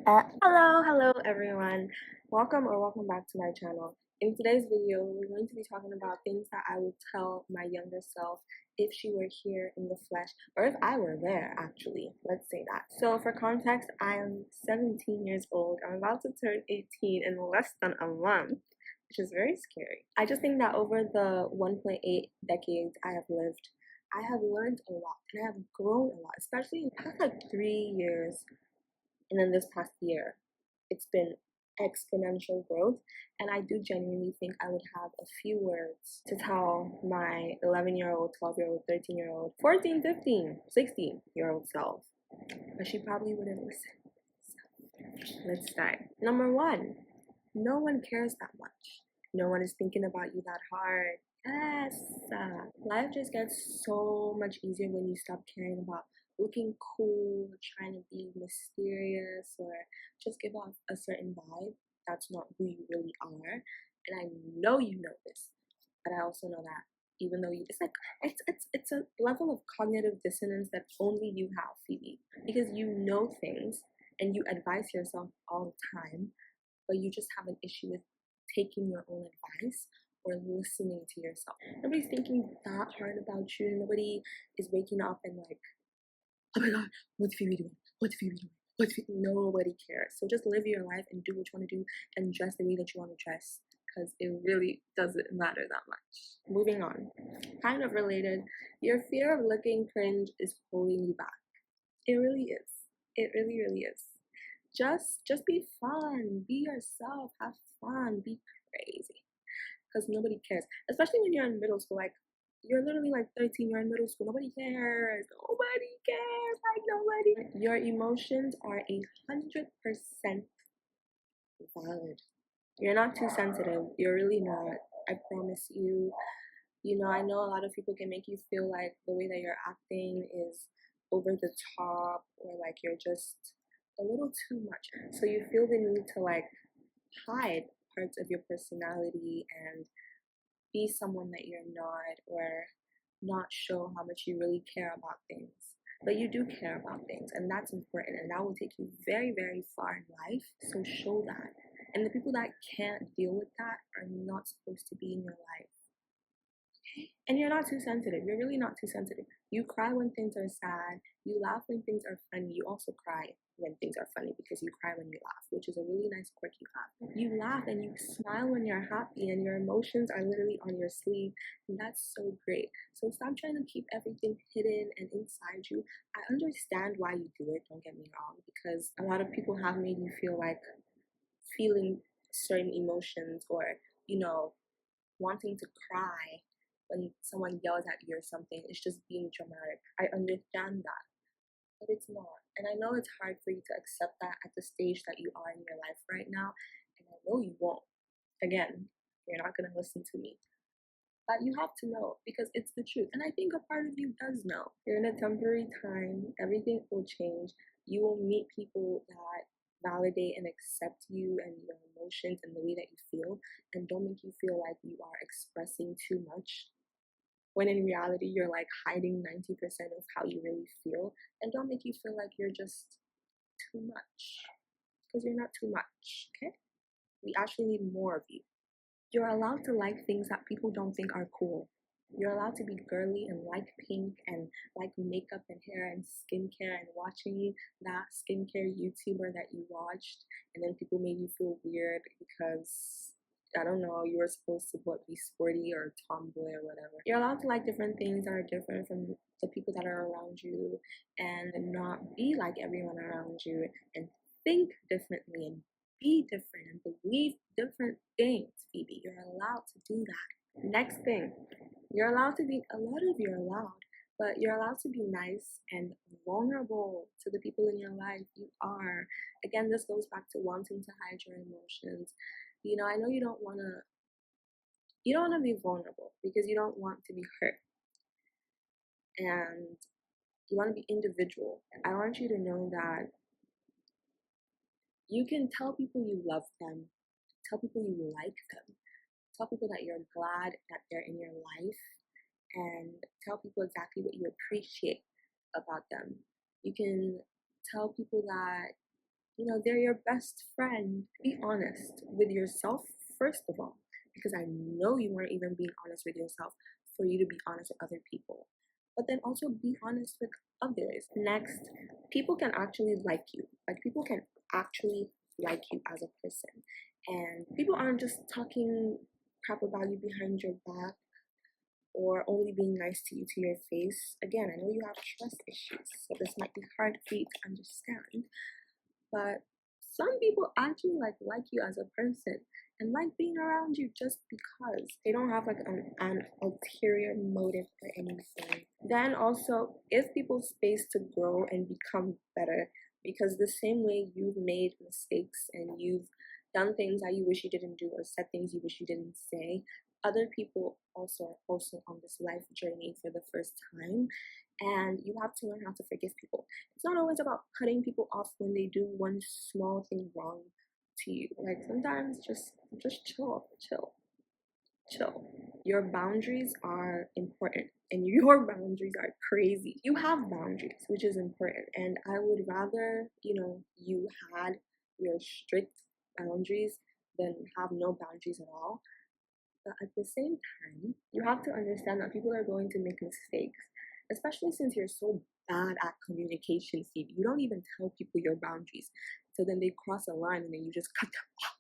Hello everyone. Welcome back to my channel. In today's video, we're going to be talking about things that I would tell my younger self if she were here in the flesh, or if I were there actually. Let's say that. So for context, I am 17 years old. I'm about to turn 18 in less than a month, which is very scary. I just think that over the 1.8 decades I have lived, I have learned a lot and I have grown a lot, especially in the past 3 years. And then this past year, it's been exponential growth. And I do genuinely think I would have a few words to tell my 11-year-old, 12-year-old, 13-year-old, 14, 15, 16-year-old self. But she probably wouldn't listen. So let's start. Number one, no one cares that much. No one is thinking about you that hard. Yes. Life just gets so much easier when you stop caring about looking cool, trying to be mysterious, or just give off a certain vibe. That's not who you really are. And I know you know this, but I also know that even though it's like it's a level of cognitive dissonance that only you have, Phoebe, because you know things and you advise yourself all the time, but you just have an issue with taking your own advice or listening to yourself. Nobody's thinking that hard about you. Nobody is waking up and like, oh my god, what's Phoebe doing? What's Phoebe doing? What's Phoebe? Nobody cares. So just live your life and do what you want to do and dress the way that you want to dress, because it really doesn't matter that much. Moving on. Kind of related, your fear of looking cringe is holding you back. It really is. It really, really is. Just be fun, be yourself, have fun, be crazy, because nobody cares, especially when you're in middle school. Like, you're literally like 13, you're in middle school, nobody cares, like nobody. Your emotions are 100% valid. You're not too sensitive, you're really not. I promise you. I know a lot of people can make you feel like the way that you're acting is over the top, or like you're just a little too much. So you feel the need to like hide parts of your personality and be someone that you're not, or not show how much you really care about things. But you do care about things, and that's important, and that will take you very, very far in life. So show that. And the people that can't deal with that are not supposed to be in your life. And you're not too sensitive. You're really not too sensitive. You cry when things are sad. You laugh when things are funny. You also cry when things are funny, because you cry when you laugh, which is a really nice quirky laugh. You laugh and you smile when you're happy, and your emotions are literally on your sleeve, and that's so great. So stop trying to keep everything hidden and inside you. I understand why you do it, don't get me wrong, because a lot of people have made you feel like feeling certain emotions, or wanting to cry when someone yells at you or something. It's just being dramatic. I understand that, but it's not. And I know it's hard for you to accept that at the stage that you are in your life right now, and I know you won't. Again, you're not going to listen to me. But you have to know, because it's the truth. And I think a part of you does know. You're in a temporary time, everything will change. You will meet people that validate and accept you and your emotions and the way that you feel, and don't make you feel like you are expressing too much, when in reality you're like hiding 90% of how you really feel. And don't make you feel like you're just too much, because you're not too much. Okay, we actually need more of you. You're allowed to like things that people don't think are cool. You're allowed to be girly and like pink and like makeup and hair and skincare, and watching that skincare YouTuber that you watched, and then people made you feel weird because, I don't know, you were supposed to be sporty or tomboy or whatever. You're allowed to like different things that are different from the people that are around you, and not be like everyone around you, and think differently and be different and believe different things, Phoebe. You're allowed to do that. Next thing, you're allowed to be, you're allowed, but you're allowed to be nice and vulnerable to the people in your life. You are. Again, this goes back to wanting to hide your emotions. I know you don't want to be vulnerable because you don't want to be hurt, and you want to be individual. I want you to know that you can tell people you love them, tell people you like them, tell people that you're glad that they're in your life, and tell people exactly what you appreciate about them. You can tell people that they're your best friend. Be honest with yourself, first of all, because I know you weren't even being honest with yourself for you to be honest with other people. But then also be honest with others. Next, people can actually like you. Like, people can actually like you as a person. And people aren't just talking crap about you behind your back or only being nice to you to your face. Again, I know you have trust issues, so this might be hard for you to understand, but some people actually like you as a person and like being around you just because they don't have like an ulterior motive or anything. Then also give people space to grow and become better, because the same way you've made mistakes and you've done things that you wish you didn't do or said things you wish you didn't say, other people also are also on this life journey for the first time, and you have to learn how to forgive people. It's not always about cutting people off when they do one small thing wrong to you. Like, sometimes just chill. Your boundaries are important, and your boundaries are crazy. You have boundaries, which is important, and I would rather, you had your strict boundaries than have no boundaries at all. But at the same time, you have to understand that people are going to make mistakes, especially since you're so bad at communication, Steve. You don't even tell people your boundaries. So then they cross a line and then you just cut them off.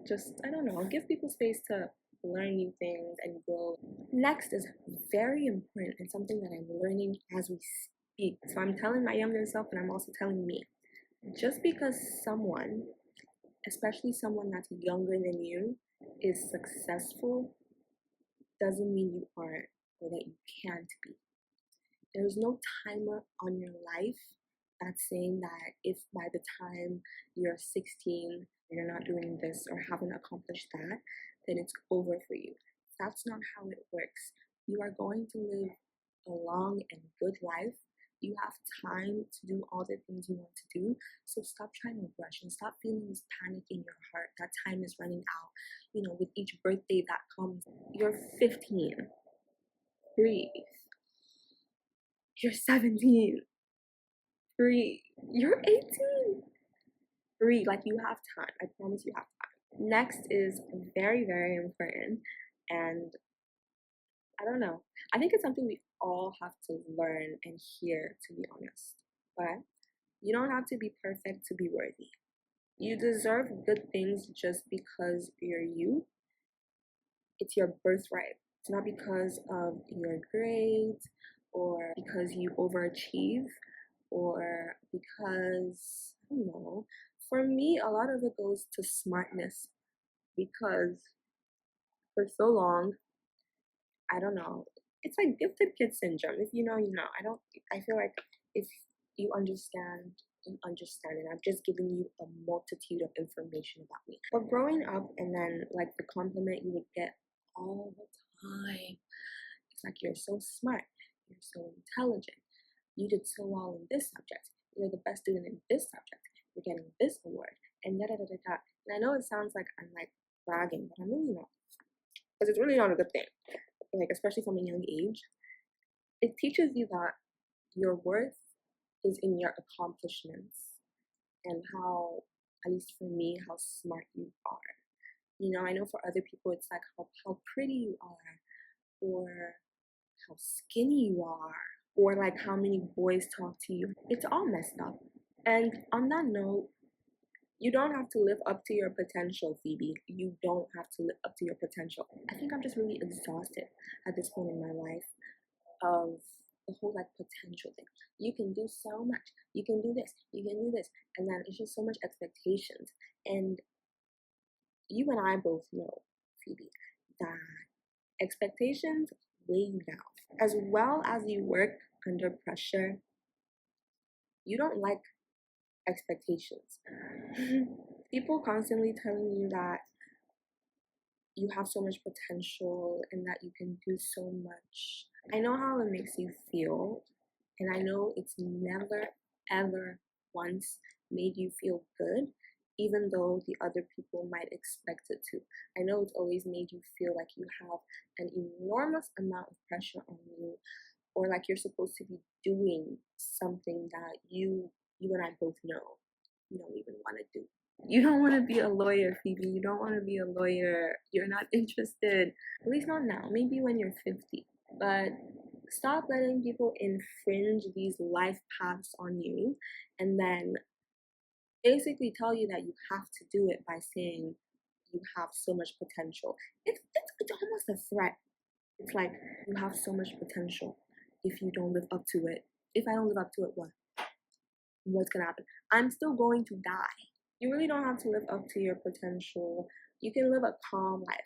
Just, I don't know, give people space to learn new things and grow. Next is very important and something that I'm learning as we speak. So I'm telling my younger self, and I'm also telling me. Just because someone, especially someone that's younger than you, is successful doesn't mean you aren't or that you can't be. There's no timer on your life that's saying that if by the time you're 16 you're not doing this or haven't accomplished that, then it's over for you. That's not how it works. You are going to live a long and good life. You have time to do all the things you want to do. So stop trying to rush and stop feeling this panic in your heart that time is running out. With each birthday that comes, you're 15. Breathe. You're 17. Breathe. You're 18. Breathe. Like, you have time. I promise you have time. Next is very, very important. And I don't know. I think it's something we all have to learn and hear, to be honest. But you don't have to be perfect to be worthy. You deserve good things just because you're you. It's your birthright. It's not because of your grades or because you overachieve or because, I don't know. For me, a lot of it goes to smartness, because for so long, I don't know, it's like gifted kid syndrome. If you know, you know. I feel like if you understand, you understand, and I've just given you a multitude of information about me. But growing up, and then like the compliment you would get all the time, it's like, you're so smart, you're so intelligent, you did so well in this subject, you're the best student in this subject, you're getting this award, and da da da da da. And I know it sounds like I'm like bragging, but I'm really not, because it's really not a good thing. Like, especially from a young age, it teaches you that your worth is in your accomplishments and how, at least for me, how smart you are. I know for other people it's like how pretty you are, or how skinny you are, or like how many boys talk to you. It's all messed up. And on that note, you don't have to live up to your potential, Phoebe. You don't have to live up to your potential. I think I'm just really exhausted at this point in my life of the whole like potential thing. You can do so much. You can do this. You can do this. And then it's just so much expectations. And you and I both know, Phoebe, that expectations weigh you down. As well as you work under pressure, you don't like expectations. People constantly telling you that you have so much potential and that you can do so much. I know how it makes you feel, and I know it's never, ever once made you feel good, even though the other people might expect it to. I know it's always made you feel like you have an enormous amount of pressure on you, or like you're supposed to be doing something that you you and I both know you don't even want to do. You don't want to be a lawyer, Phoebe. You don't want to be a lawyer. You're not interested. At least not now. Maybe when you're 50. But stop letting people infringe these life paths on you and then basically tell you that you have to do it by saying you have so much potential. It's almost a threat. It's like, you have so much potential. If you don't live up to it, if I don't live up to it, what? What's gonna happen? I'm still going to die. You really don't have to live up to your potential. You can live a calm life.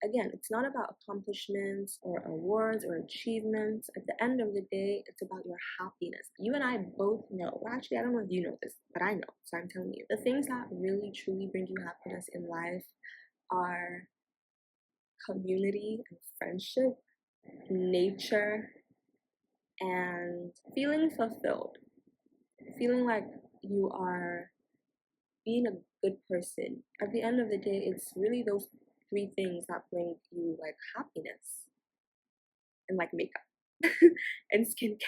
Again, it's not about accomplishments or awards or achievements. At the end of the day, it's about your happiness. You and I both know. Well, actually, I don't know if you know this, but I know. So I'm telling you. The things that really, truly bring you happiness in life are community and friendship, nature, and feeling fulfilled. Feeling like you are being a good person. At the end of the day, it's really those three things that bring you like happiness and like makeup and skincare.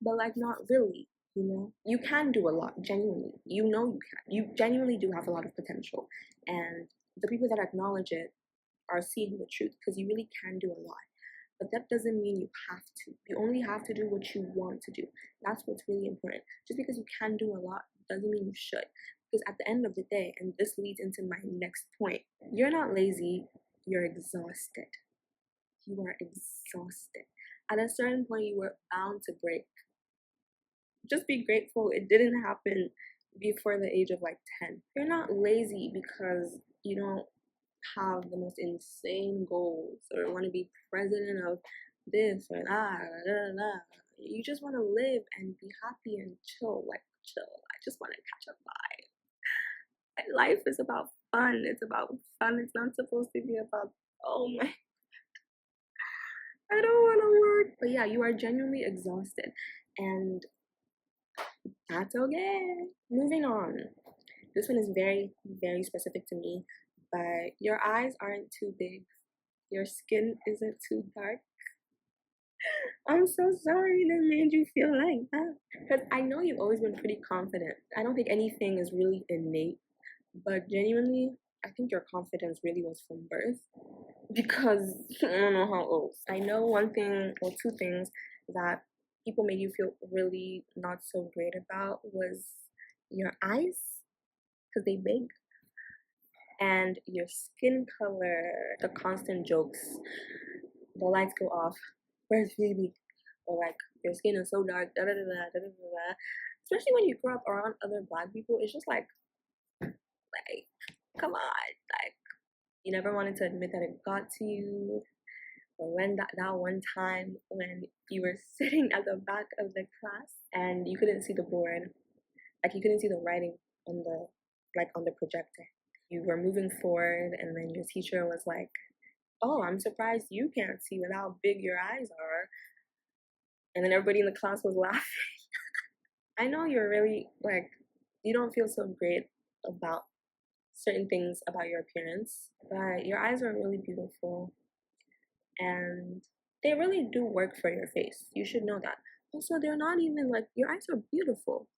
But like not really, you know? You can do a lot, genuinely. You know you can. You genuinely do have a lot of potential. And the people that acknowledge it are seeing the truth because you really can do a lot. But that doesn't mean you have to. You only have to do what you want to do. That's what's really important. Just because you can do a lot doesn't mean you should. Because at the end of the day, and this leads into my next point, you're not lazy, you're exhausted. You are exhausted. At a certain point, you were bound to break. Just be grateful it didn't happen before the age of like 10. You're not lazy because you don't have the most insane goals or want to be president of this or that. You just want to live and be happy and chill, like chill. I just want to catch a vibe. Life is about fun. It's about fun. It's not supposed to be about, oh my, I don't want to work. But yeah, you are genuinely exhausted. And that's okay. Moving on. This one is very, very specific to me. But your eyes aren't too big. Your skin isn't too dark. I'm so sorry that made you feel like that. Because I know you've always been pretty confident. I don't think anything is really innate. But genuinely, I think your confidence really was from birth. Because I don't know how old. I know one thing or two things that people made you feel really not so great about was your eyes, because they big, and your skin color, the constant jokes, the lights go off, where's Phoebe? Or like, your skin is so dark, da da da da da da da. Especially when you grow up around other black people, it's just like, come on, like, you never wanted to admit that it got to you. Or when that one time when you were sitting at the back of the class and you couldn't see the board, like you couldn't see the writing on the projector. You were moving forward, and then your teacher was like, "Oh, I'm surprised you can't see with how big your eyes are." And then everybody in the class was laughing. I know you're really like, you don't feel so great about certain things about your appearance, but your eyes are really beautiful and they really do work for your face. You should know that. Also, they're not even like, your eyes are beautiful.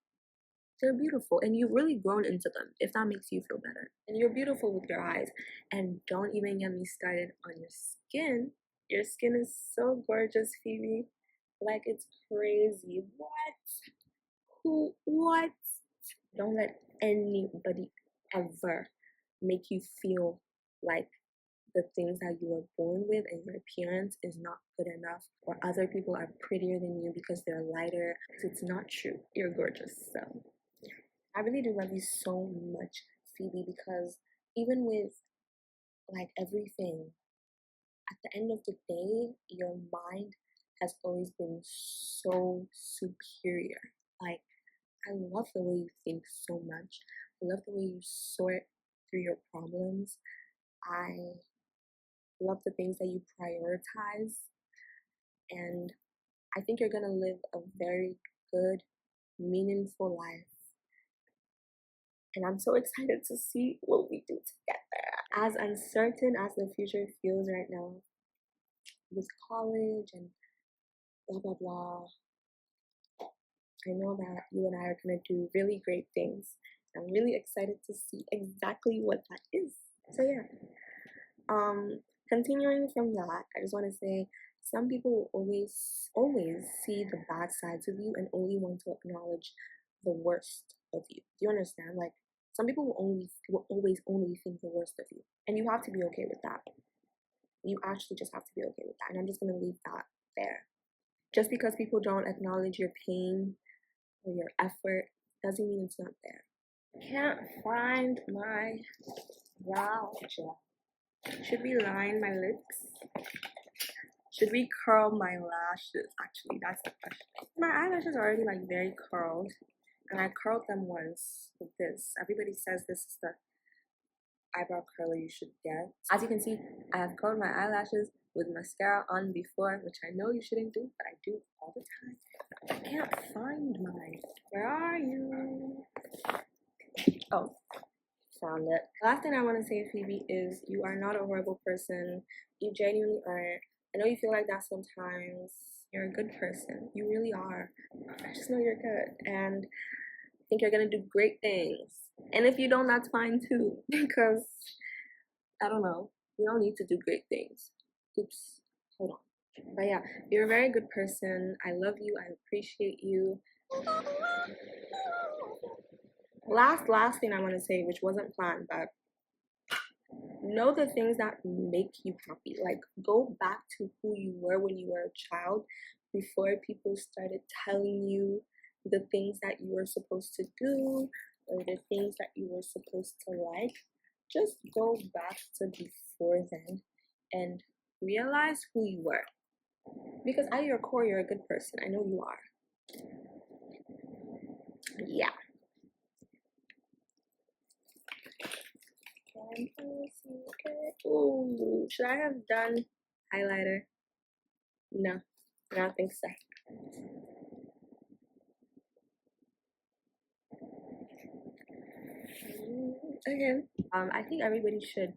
They're beautiful and you've really grown into them, if that makes you feel better. And you're beautiful with your eyes. And don't even get me started on your skin. Your skin is so gorgeous, Phoebe. Like, it's crazy. What? Don't let anybody ever make you feel like the things that you were born with and your appearance is not good enough, or other people are prettier than you because they're lighter. It's not true. You're gorgeous. So I really do love you so much, Phoebe, because even with like everything, at the end of the day, your mind has always been so superior. Like, I love the way you think so much. I love the way you sort through your problems. I love the things that you prioritize. And I think you're going to live a very good, meaningful life. And I'm so excited to see what we do together. As uncertain as the future feels right now, with college and blah, blah, blah, I know that you and I are going to do really great things. I'm really excited to see exactly what that is. So yeah, continuing from that, I just want to say some people will always see the bad sides of you and only want to acknowledge the worst of you. Do you understand? Like some people will always only think the worst of you, and you have to be okay with that. You actually just have to be okay with that, and I'm just gonna leave that there. Just because people don't acknowledge your pain or your effort doesn't mean it's not there. Can't find my brow gel. Should we line my lips? Should we curl my lashes? Actually, that's the question. My eyelashes are already like very curled, and I curled them once with this. Everybody says this is the eyebrow curler you should get. As you can see, I have curled my eyelashes with mascara on before, which I know you shouldn't do, but I do all the time. I can't find mine. Where are you? Oh, found it. Last thing I want to say, Phoebe, is you are not a horrible person. You genuinely aren't. I know you feel like that sometimes. You're a good person. You really are. I just know you're good, and I think you're gonna do great things. And if you don't, that's fine too, because I don't know. You don't need to do great things. Oops. Hold on. But yeah, you're a very good person. I love you. I appreciate you. Last thing I want to say, which wasn't planned, but know the things that make you happy. Like go back to who you were when you were a child, before people started telling you the things that you were supposed to do or the things that you were supposed to like. Just go back to before then and realize who you were. Because at your core, you're a good person. I know you are. Yeah. Ooh, should I have done highlighter? No, I don't think so. Okay. I think everybody should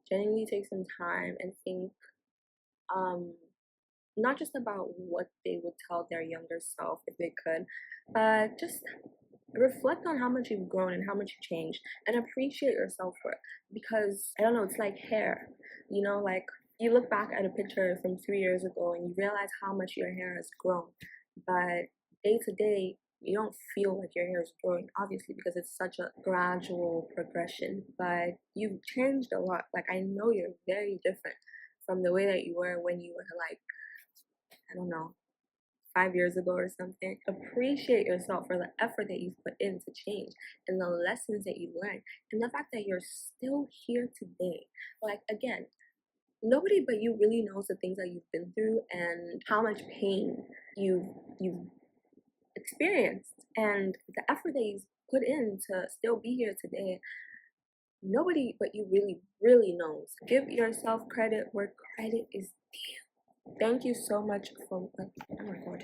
genuinely take some time and think, not just about what they would tell their younger self if they could, but just reflect on how much you've grown and how much you've changed, and appreciate yourself for it. Because I don't know, it's like hair, like you look back at a picture from 3 years ago and you realize how much your hair has grown, but day to day you don't feel like your hair is growing, obviously, because it's such a gradual progression. But you've changed a lot. Like I know you're very different from the way that you were when you were like, I don't know, 5 years ago or something. Appreciate yourself for the effort that you've put in to change, and the lessons that you learned, and the fact that you're still here today. Like again, nobody but you really knows the things that you've been through and how much pain you've experienced, and the effort that you've put in to still be here today. Nobody but you really knows. Give yourself credit where credit is due. Thank you so much for, oh my god,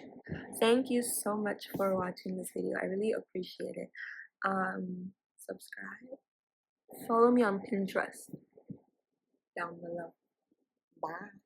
thank you so much for watching this video. I really appreciate it. Subscribe, follow me on Pinterest down below. Bye.